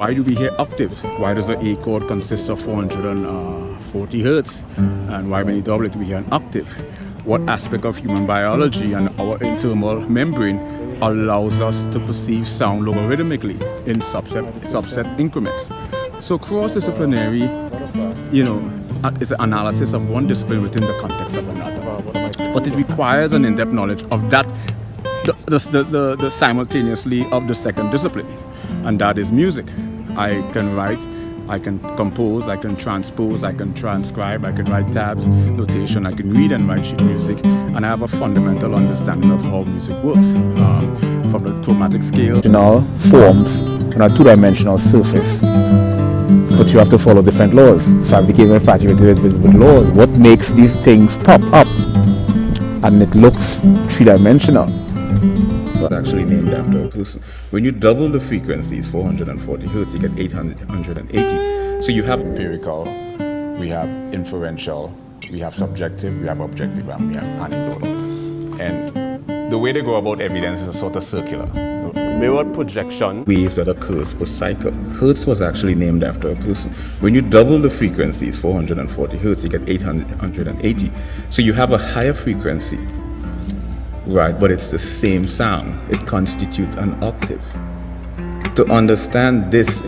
Why do we hear octaves? Why does an A chord consist of 440 hertz? And why when you double it we hear an octave? What aspect of human biology and our internal membrane allows us to perceive sound logarithmically in subset increments? So cross-disciplinary, is an analysis of one discipline within the context of another. But it requires an in-depth knowledge of that, the simultaneously of the second discipline, and that is music. I can write, I can compose, I can transpose, I can transcribe, I can write tabs, notation, I can read and write sheet music, and I have a fundamental understanding of how music works, from the chromatic scale. Forms on a two-dimensional surface, but you have to follow different laws. So I became infatuated with laws. What makes these things pop up and it looks three-dimensional? Actually named after a person. When you double the frequencies, 440 hertz, you get 880. So you have Empirical, we have inferential, we have subjective, we have objective, and we have anecdotal. And the way they go about evidence is a sort of circular. Mirrored projection. Waves that occurs per cycle. Hertz was actually named after a person. When you double the frequencies, 440 hertz, you get 880. So you have a higher frequency. Right, but it's the same sound. It constitutes an octave. To understand this